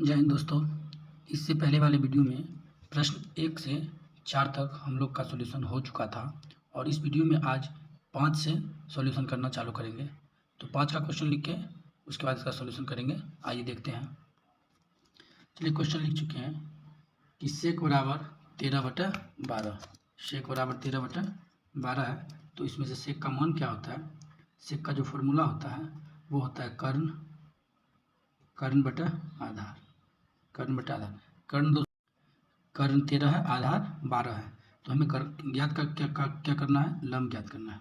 जय हिंद दोस्तों। इससे पहले वाले वीडियो में प्रश्न 1 से 4 तक हम लोग का सॉल्यूशन हो चुका था और इस वीडियो में आज 5 से सॉल्यूशन करना चालू करेंगे। तो 5 का क्वेश्चन लिख के उसके बाद इसका सॉल्यूशन करेंगे। आइए देखते हैं। चलिए क्वेश्चन लिख चुके हैं कि सेक बराबर 13/12। सेक बराबर 13/12 है, तो इसमें से सेक का मान क्या होता है? सेक का जो फॉर्मूला होता है वो होता है कर्ण बटा आधार। कर्ण बटा आधार। कर्ण 13 है, आधार 12 है, तो हमें ज्ञात क्या करना है? लंब ज्ञात करना है।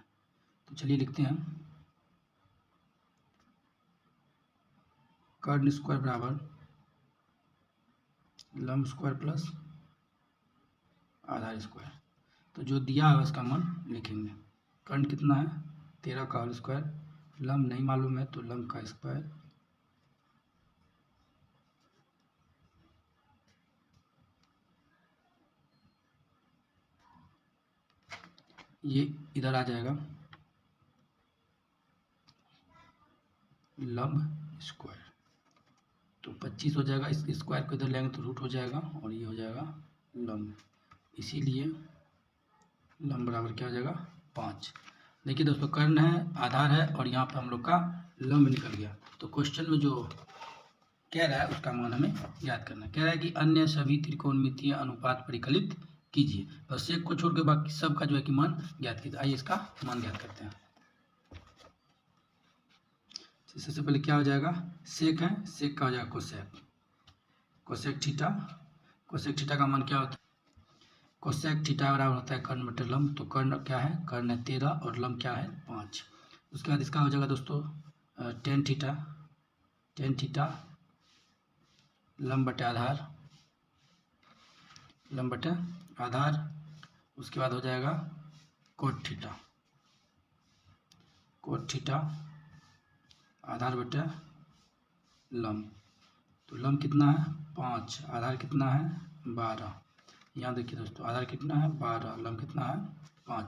तो चलिए लिखते हैं कर्ण स्क्वायर बराबर लंब स्क्वायर प्लस आधार स्क्वायर। तो जो दिया है उसका मान लिखेंगे। कर्ण कितना है? 13 का होल स्क्वायर। लंब नहीं मालूम है तो लंब का स्क्वायर ये इधर आ जाएगा लंब स्क्वायर। तो 25 हो जाएगा। इस स्क्वायर को इधर लेंगे तो रूट हो जाएगा और ये हो जाएगा लंब। इसीलिए लंब बराबर क्या हो जाएगा? 5। देखिए दोस्तों, कर्ण है, आधार है और यहाँ पे हम लोग का लंब निकल गया। तो क्वेश्चन में जो कह रहा है उसका मान हमें याद करना है। कह रहा है कि अन्य सभी त्रिकोणमितीय अनुपात परिकलित कीजिए। बस सेक को छोड़ के बाकी सब का जो है कि मान ज्ञात कीजिए। आइए इसका मान ज्ञात करते हैं। सबसे पहले क्या हो जाएगा? सेक है, सेक का हो जाएगा cosec. Cosec theta. Cosec theta का मान क्या होता है? कोसेक थीटा बराबर होता है कर्ण बटे लंब। तो कर्ण क्या है? कर्ण है 13 और लंब क्या है? 5। उसके बाद इसका हो जाएगा दोस्तों टेन थीटा। टेन थीटा लंब बटे आधार। लंब बटे आधार। उसके बाद हो जाएगा कोट थीटा। कोट थीटा आधार बटे लंब। तो लंब कितना है? 5। आधार कितना है? 12। यहाँ देखिए दोस्तों, आधार कितना है? 12। लंब कितना है? 5।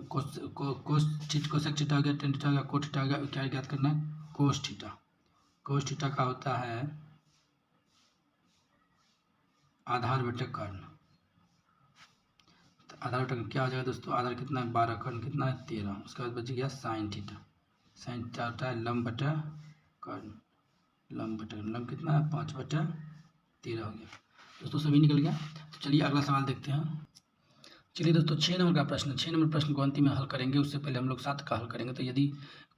कोसेक थीटा हो गया, टेन थीटा हो गया, कोट थीटा हो गया। क्या ज्ञात करना है? Cos theta. कोस थीटा का होता है आधार बटे कर्ण। तो आधार बटे क्या हो जाएगा दोस्तों? आधार कितना है? 12। कर्ण कितना है? 13। उसके बाद बच गया साइन थीटा। साइन थीटा होता है लंब बटे कर्ण। लंब बटे लंब कितना है? 5/13 हो गया। दोस्तों सभी निकल गया। तो चलिए अगला सवाल देखते हैं। चलिए दोस्तों 6 नंबर का प्रश्न। 6 नंबर प्रश्न को अंतिम में हल करेंगे। उससे पहले हम लोग 7 का हल करेंगे। तो यदि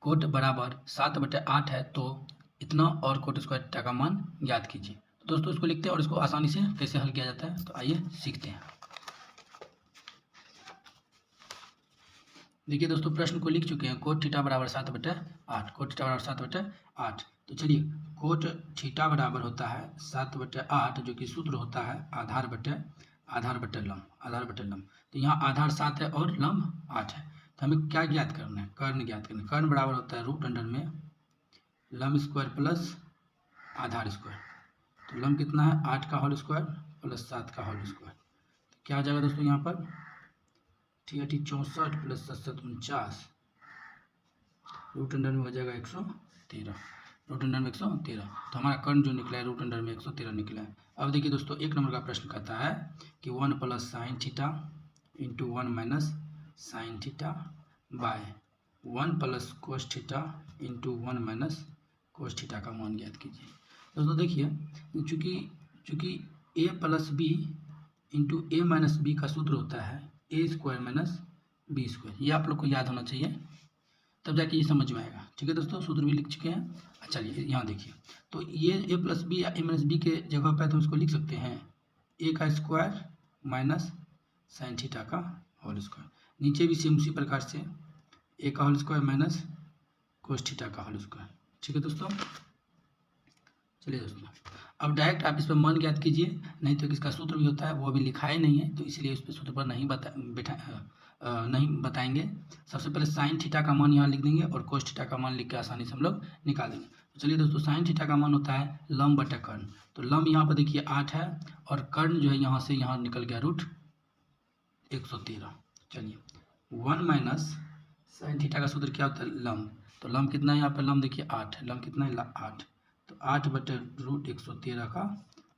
कोट बराबर 7/8 है तो इतना और कोट स्क्वायर थीटा का मान ज्ञात कीजिए। तो दोस्तों इसको लिखते हैं और इसको आसानी से कैसे हल किया जाता है तो आइए सीखते हैं। देखिए दोस्तों, प्रश्न को लिख चुके हैं। कोट थीटा बराबर 7/8। कोट थीटा बराबर 7/8। तो चलिए कोट थीटा बराबर होता है 7/8, जो कि सूत्र होता है आधार बटे लंब। आधार बटे लंब। तो यहाँ आधार 7 है और लंब 8 है। तो हमें क्या ज्ञात करना है? कर्ण ज्ञात करना है। कर्ण बराबर होता है रूट अंडर में लंब स्क्वायर प्लस आधार स्क्वायर। तो लंब कितना है? 8 का होल स्क्वायर प्लस 7 का होल स्क्वायर। तो क्या आ जाएगा दोस्तों यहाँ पर? 64 प्लस 7 49। रूट अंडर में हो जाएगा 113। रूट अंडर में 113। तो हमारा कर्ण जो निकला है रूट अंडर में 113 निकला है। अब देखिए दोस्तों, 1 नंबर का प्रश्न कहता है कि 1 plus sine theta into 1 minus sine theta by 1 plus cos theta into 1 minus cos theta का मान ज्ञात कीजिए। दोस्तों देखिए, चूँकि ए प्लस बी इंटू ए माइनस बी का सूत्र होता है ए स्क्वायर माइनस बी स्क्वायर। ये आप लोग को याद होना चाहिए, तब जाके ये समझ में आएगा। ठीक है दोस्तों, सूत्र भी लिख चुके हैं। चलिए यहाँ देखिए, तो ये ए प्लस बी या ए माइनस बी के जगह पर तो इसको लिख सकते हैं ए का स्क्वायर माइनस साइन थीटा का होल स्क्वायर। नीचे भी सेम उसी प्रकार से ए का whole square minus cos theta का होल स्क्वायर। ठीक है दोस्तों। चलिए दोस्तों, अब डायरेक्ट आप इस पर मान ज्ञात कीजिए, नहीं तो किसका सूत्र भी होता है वो अभी लिखा ही नहीं है, तो इसलिए इस पर सूत्र पर नहीं बताएंगे। सबसे पहले साइन थीटा का मान यहाँ लिख देंगे और कोस थीटा का मान लिख के आसानी से हम लोग निकाल देंगे। तो चलिए दोस्तों, साइन थीटा का मान होता है लंब बटे कर्ण। तो लंब यहाँ पर देखिए 8 है और कर्ण जो है यहाँ से यहाँ निकल गया रूट 113। चलिए 1 माइनस साइन थीटा का सूत्र क्या होता है? लंब। तो लंब कितना है यहाँ पर? लंब देखिए 8 है। लंब कितना है? 8। तो 8 बटे रूट 113 का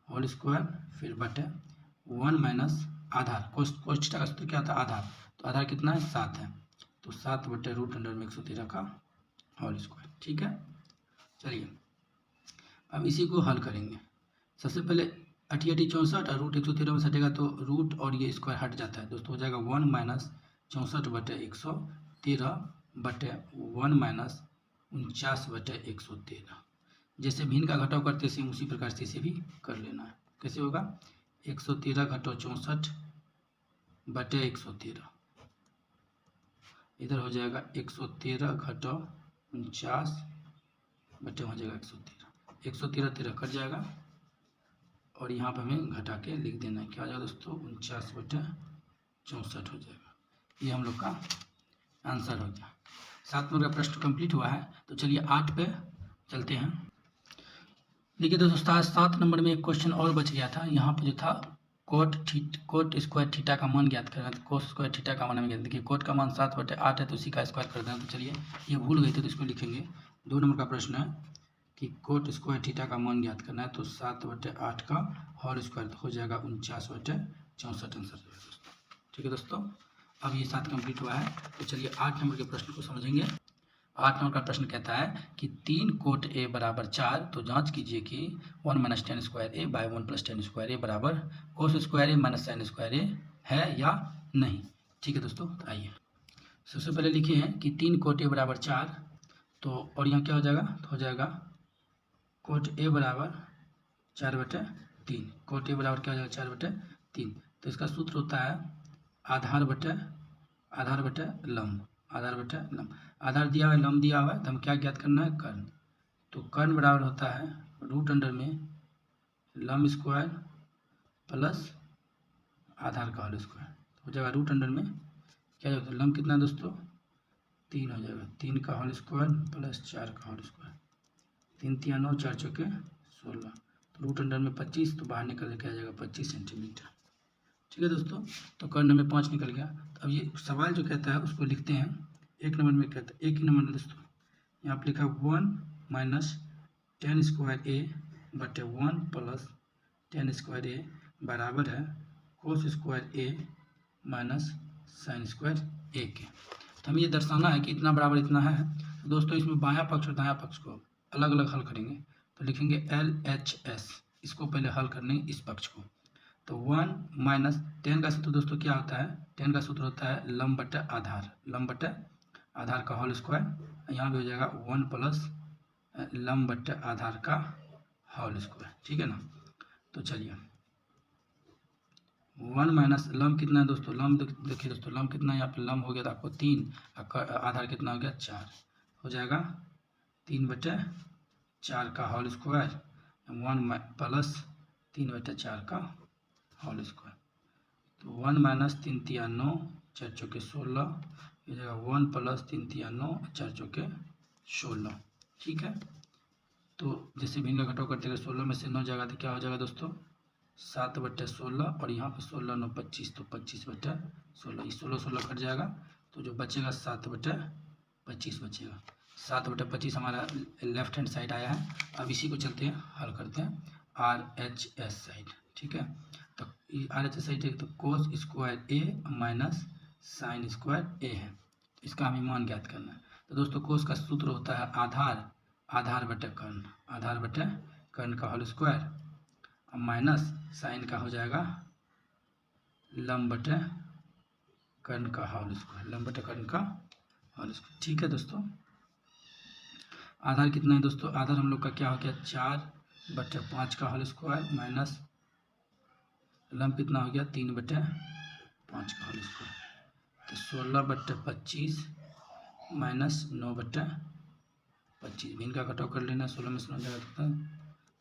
होल स्क्वायर फिर बटे 1 माइनस आधार कोस थीटा का सूत्र क्या था आधार, तो आधार कितना है 7 है, तो 7 बटे रूट अंडर में 113 का होल स्क्वायर। ठीक है, चलिए अब इसी को हल करेंगे। सबसे पहले 88 और रूट 113 में सटेगा तो रूट और ये स्क्वायर हट जाता है दोस्तों, हो जाएगा 1 माइनस 64 बटे 113 बटे 1 माइनस 49 बटे 113। जैसे भिन्न का घटाव करते सेम उसी प्रकार से इसे भी कर लेना है। कैसे होगा 113 घटाव 64 बटे 113, इधर हो जाएगा 113 घटाव 49 बटे हो जाएगा 113, 113 13 कट जाएगा और यहाँ पर हमें घटा के लिख देना है, क्या हो जाएगा दोस्तों 49 बटे 64 हो जाएगा। ये हम लोग का आंसर हो गया। 7 नंबर का प्रश्न कंप्लीट हुआ है। तो चलिए 8 पे चलते हैं। देखिए दोस्तों 7 नंबर में एक क्वेश्चन और बच गया था। यहाँ पर जो था कोट स्क्वायर थीटा का मान ज्ञात करना था। कोस स्क्वायर थीटा का मान हमें ज्ञात, देखिए कोट का मान 7 बटे 8 है तो उसी का स्क्वायर कर देना। तो चलिए ये भूल गए थे तो इसको लिखेंगे। 2 नंबर का प्रश्न है कि कोट स्क्वायर थीटा का मान ज्ञात करना है, तो 7 बटे 8 का होल स्क्वायर हो जाएगा 49 बटे 64 आंसर दोस्तों। ठीक है दोस्तों, अब ये 7 कंप्लीट हुआ है। तो चलिए 8 नंबर के प्रश्न को समझेंगे। 8 नंबर का प्रश्न कहता है कि 3 कोट ए बराबर 4, तो जांच कीजिए कि 1 minus tan square A by 1 plus tan square A बराबर cos square A minus sine square A है या नहीं। ठीक है दोस्तों, तो आइए सबसे पहले लिखे हैं कि 3 कोट ए बराबर 4, तो और यहाँ क्या हो जाएगा, तो हो जाएगा कोट ए बराबर 4 बटे 3। कोट ए बराबर क्या हो जाएगा 4 बटे 3। तो इसका सूत्र होता है आधार बटे लंब, आधार बटे लंब। आधार दिया हुआ है, लंब दिया हुआ है, तो हम क्या ज्ञात करना है कर्ण। तो कर्ण बराबर होता है रूट अंडर में लंब स्क्वायर प्लस आधार का होल स्क्वायर, हो जाएगा रूट अंडर में क्या होता है लंब कितना है दोस्तों 3 हो जाएगा, 3 का होल स्क्वायर प्लस 4 का होल स्क्वायर, 3 3 9 4 चौके 16, तो रूट अंडर में 25, तो बाहर निकल के आ जाएगा 25 सेंटीमीटर। ठीक है दोस्तों, तो कर्ण में 5 निकल गया। तो अब ये सवाल जो कहता है उसको लिखते हैं। 1 नंबर में कहता है, एक ही नंबर में दोस्तों यहाँ पर लिखा 1 माइनस टेन स्क्वायर ए बटे 1 प्लस टेन स्क्वायर ए बराबर है कोस square A minus sine square ए के। तो हमें ये दर्शाना है कि इतना बराबर इतना है। तो दोस्तों इसमें बायां पक्ष और दायां पक्ष को अलग अलग हल करेंगे। तो लिखेंगे LHS, इसको पहले हल करने इस पक्ष को। तो 1 माइनस टेन का सूत्र दोस्तों क्या होता है, टेन का सूत्र होता है लंब बटे आधार, लंब बटे आधार का होल स्क्वायर। यहाँ भी हो जाएगा 1 प्लस लंब बटे आधार का होल स्क्वायर। ठीक है ना, तो चलिए 1 माइनस लंब कितना है दोस्तों, लंब देखिए दोस्तों लंब कितना है, यहाँ पे लंब हो गया था आपको 3, आधार कितना हो गया 4, हो जाएगा 3 बटे 4 का होल स्क्वायर 1 प्लस 3 बटे 4 का होल स्क्वायर। तो 1 माइनस 3 3 9 4 चौके 16, हो जाएगा 1 प्लस 3 3 9 4 चौके 16। ठीक है, तो जैसे भिन्न का घटाव करते हैं 16 में से 9 जाएगा तो क्या हो जाएगा दोस्तों 7 बटे 16, और यहाँ पर 16 9 25, तो 25 बटे 16, ये 16 16 कट जाएगा, तो जो बचेगा 7 बटे 25 बचेगा। 7 बटे 25 हमारा लेफ्ट हैंड साइड आया है। अब इसी को चलते हैं हल करते हैं RHS साइड। ठीक है, तो RHS साइड है तो कोस square A minus sine square A है, इसका हमें मान ज्ञात करना है। तो दोस्तों कोस का सूत्र होता है आधार बटे कर्ण, आधार बटे कर्ण का होल स्क्वायर माइनस साइन का हो जाएगा लंब बटे कर्ण का होल स्क्वायर, लंब बटे कर्ण का होल स्क्वायर। ठीक है दोस्तों, आधार कितना है दोस्तों, आधार हम लोग का क्या हो गया 4 बटे 5 का होल स्क्वायर माइनस लंब कितना हो गया 3 बटे 5 का होल स्क्वायर, तो 16 बटे 25 माइनस 9 बटे 25, भिन्न का घटाव कर लेना, 16 में से 9 जाएगा तो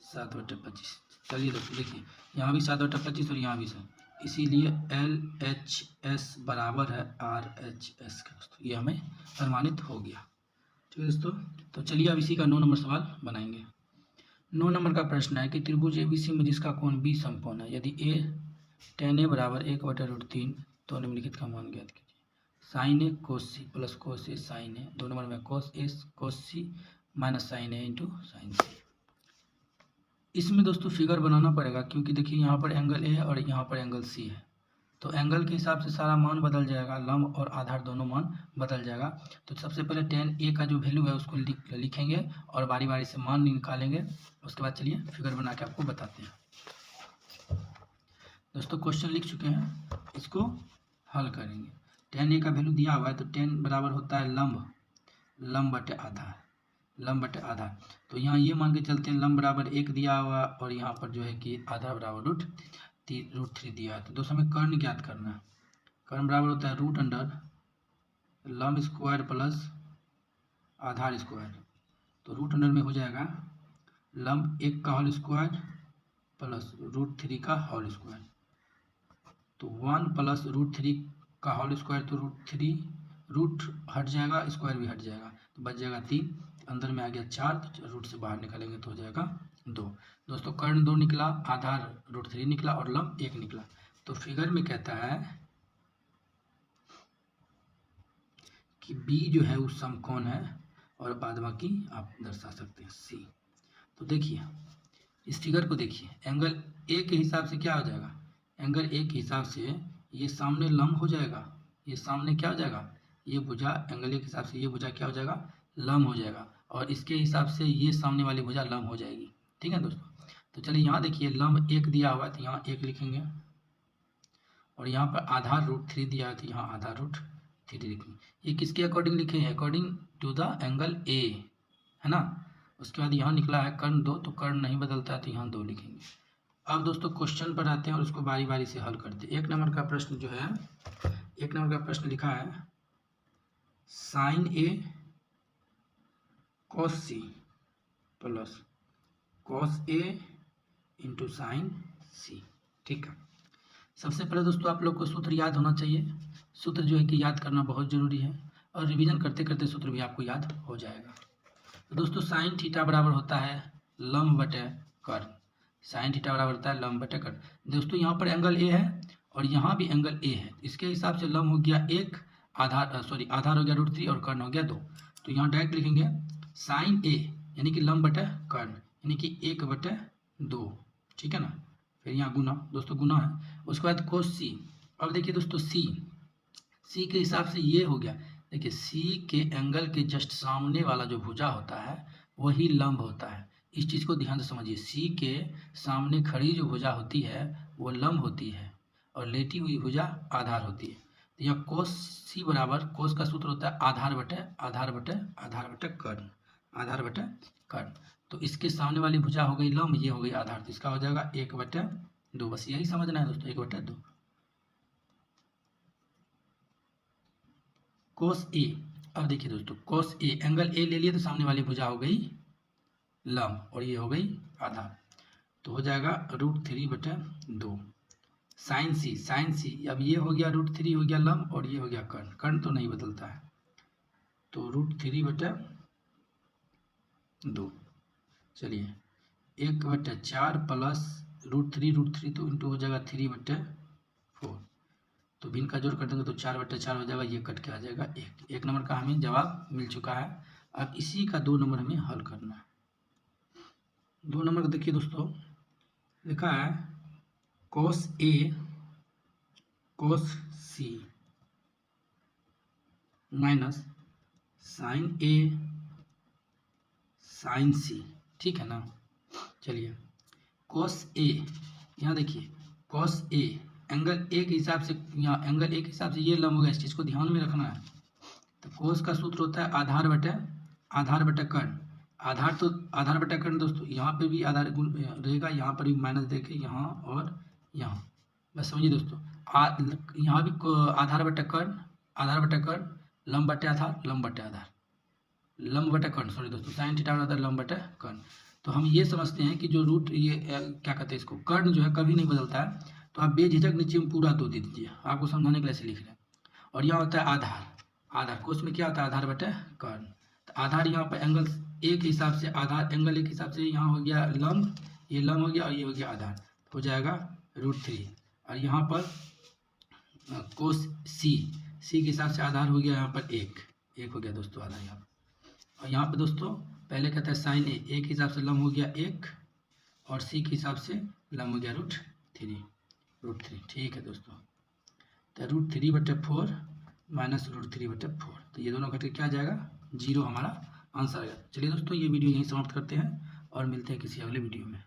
7 बटे 25। चलिए दोस्तों देखिए यहाँ भी 7 बटे 25 और यहाँ भी 7, इसीलिए LHS बराबर है RHS का दोस्तों, ये हमें प्रमाणित हो गया। ठीक है दोस्तों, तो चलिए अब इसी का 9 नंबर सवाल बनाएंगे। 9 नंबर का प्रश्न है कि त्रिभुज ABC में जिसका कोण 20 समकोण है, यदि tan A बराबर 1/√3 तो निम्नलिखित का मान ज्ञात कीजिए। साइन ए कोस सी प्लस कोस ए साइन ए, 2 नंबर में कोस ए कोस सी माइनस साइन ए इंटू साइन सी। इसमें दोस्तों फिगर बनाना पड़ेगा, क्योंकि देखिए यहाँ पर एंगल ए है और यहाँ पर एंगल सी है, तो एंगल के हिसाब से सारा मान बदल जाएगा, लंब और आधार दोनों मान बदल जाएगा। तो सबसे पहले tan ए का जो वैल्यू है उसको लिखेंगे और बारी बारी से मान निकालेंगे। उसके बाद चलिए फिगर बना के आपको बताते हैं। दोस्तों क्वेश्चन लिख चुके हैं, इसको हल करेंगे। tan ए का वैल्यू दिया हुआ है, तो tan बराबर होता है लंब बटे आधार। तो यहाँ ये मान के चलते हैं लंब बराबर 1 दिया हुआ और यहाँ पर जो है कि आधार बराबर √3 दिया है। तो दोस्तों हमें कर्ण ज्ञात करना है। कर्ण बराबर होता है रूट अंडर लंब स्क्वायर प्लस आधार स्क्वायर। तो रूट अंडर में हो जाएगा लंब 1 का होल स्क्वायर प्लस √3 का होल स्क्वायर। तो 1 प्लस √3 का होल स्क्वायर, तो √3 रूट हट जाएगा, स्क्वायर भी हट जाएगा, तो बच जाएगा 3, अंदर में आ गया 4, तो रूट से बाहर निकालेंगे तो हो जाएगा 2। दोस्तों कर्ण 2 निकला, आधार √3 निकला और लंब 1 निकला। तो फिगर में कहता है कि बी जो है वो समकोण है और बाद बाकी आप दर्शा सकते हैं सी। तो देखिए इस फिगर को देखिए, एंगल ए के हिसाब से क्या हो जाएगा, एंगल ए के हिसाब से ये सामने लंब हो जाएगा, ये सामने क्या हो जाएगा, ये भुजा एंगल ए के हिसाब से ये भुजा क्या हो जाएगा, लंब हो जाएगा, और इसके हिसाब से ये सामने वाली भुजा लंब हो जाएगी। ठीक है दोस्तों, तो चलिए यहाँ देखिए लंब 1 दिया हुआ है तो यहाँ 1 लिखेंगे, और यहाँ पर आधार √3 दिया है तो यहाँ आधार √3 लिखेंगे। ये किसके अकॉर्डिंग लिखे हैं, according to the angle A, है ना। उसके बाद यहाँ निकला है कर्ण 2, तो कर्ण नहीं बदलता है तो यहाँ 2 लिखेंगे। अब दोस्तों क्वेश्चन पर आते हैं और उसको बारी बारी से हल करते हैं। 1 नंबर का प्रश्न जो है, 1 नंबर का प्रश्न लिखा है sin A cos C plus cos A into sine C। ठीक है, सबसे पहले दोस्तों आप लोग को सूत्र याद होना चाहिए। सूत्र जो है कि याद करना बहुत ज़रूरी है, और रिवीजन करते करते सूत्र भी आपको याद हो जाएगा। तो दोस्तों साइन थीटा बराबर होता है लंब बटे कर्ण, साइन थीटा बराबर होता है लंब बटे कर्ण। दोस्तों यहाँ पर एंगल ए है और यहाँ भी एंगल ए है, इसके हिसाब से लंब हो गया 1, आधार हो गया √3 और कर्ण हो गया 2। तो यहाँ डायरेक्ट लिखेंगे साइन ए यानी कि लंब बटे कर्ण यानी कि 1/2। ठीक है ना, फिर यहाँ गुना, दोस्तों गुना है। उसके बाद कोस सी। अब देखिए दोस्तों सी के हिसाब से ये हो गया, देखिए सी के एंगल के जस्ट सामने वाला जो भुजा होता है वही लंब होता है। इस चीज़ को ध्यान से समझिए, सी के सामने खड़ी जो भुजा होती है वो लंब होती है और लेटी हुई भुजा आधार होती है। तो यहाँ कोस सी बराबर, कोस का सूत्र होता है आधार बटे कर्ण। तो इसके सामने वाली भुजा हो गई लंब, ये हो गई आधार, तो इसका हो जाएगा 1/2। बस यही समझना है दोस्तों, 1/2। कोस ए, अब देखिए दोस्तों कोस ए, एंगल ए ले लिए तो सामने वाली भुजा हो गई लंब और ये हो गई आधार, तो हो जाएगा √3/2। साइन सी, अब ये हो गया √3 हो गया लंब और ये हो गया कर्ण तो नहीं बदलता है, तो √3/2। चलिए 1/4 प्लस √3 तो इंटू हो जाएगा 3/4। तो भिन्न का जोड़ कर देंगे तो 4/4 हो जाएगा, ये कट के आ जाएगा 1। 1 नंबर का हमें जवाब मिल चुका है। अब इसी का 2 नंबर हमें हल करना है। 2 नंबर का देखिए दोस्तों, लिखा है कोस ए कोस सी माइनस साइन ए साइन सी। ठीक है ना, चलिए कोस ए, यहाँ देखिए कोस ए एंगल ए के हिसाब से, यहाँ एंगल ए के हिसाब से ये लंब होगा, इस चीज़ को ध्यान में रखना है। तो कोस का सूत्र होता है आधार बटे कर्ण। आधार बटे कर्ण दोस्तों, यहाँ पे भी आधार गुण रहेगा, यहाँ पर भी माइनस देके यहाँ और यहाँ, बस समझिए दोस्तों। यहाँ भी आधार बटे कर्ण, लंब बटे कर्ण, सॉरी दोस्तों, साइन थीटा होता है लंब बटे कर्ण। तो हम ये समझते हैं कि जो रूट ये क्या कहते हैं इसको, कर्ण जो है कभी नहीं बदलता है, तो आप बेझिझक नीचे में पूरा 2 दे दीजिए, आपको समझाने के लिए ऐसे लिख रहे हैं। और यहाँ होता है आधार कोस में क्या होता है आधार बटे कर्ण। तो आधार यहाँ पर एंगल ए के हिसाब से, आधार एंगल ए के हिसाब से यहाँ हो गया लंब, ये लंब हो गया और ये हो गया आधार, हो जाएगा √3। और यहाँ पर कोस सी के हिसाब से आधार हो गया यहाँ पर 1 हो गया दोस्तों आधार यहाँ पर। और यहाँ पर दोस्तों पहले कहता है साइन ए के हिसाब से लंब हो गया 1 और सी के हिसाब से लंब हो गया √3। ठीक है दोस्तों, तो √3/4 माइनस √3/4, तो ये दोनों घट के क्या आ जाएगा 0 हमारा आंसर आएगा। चलिए दोस्तों, ये वीडियो यहीं समाप्त करते हैं और मिलते हैं किसी अगले वीडियो में।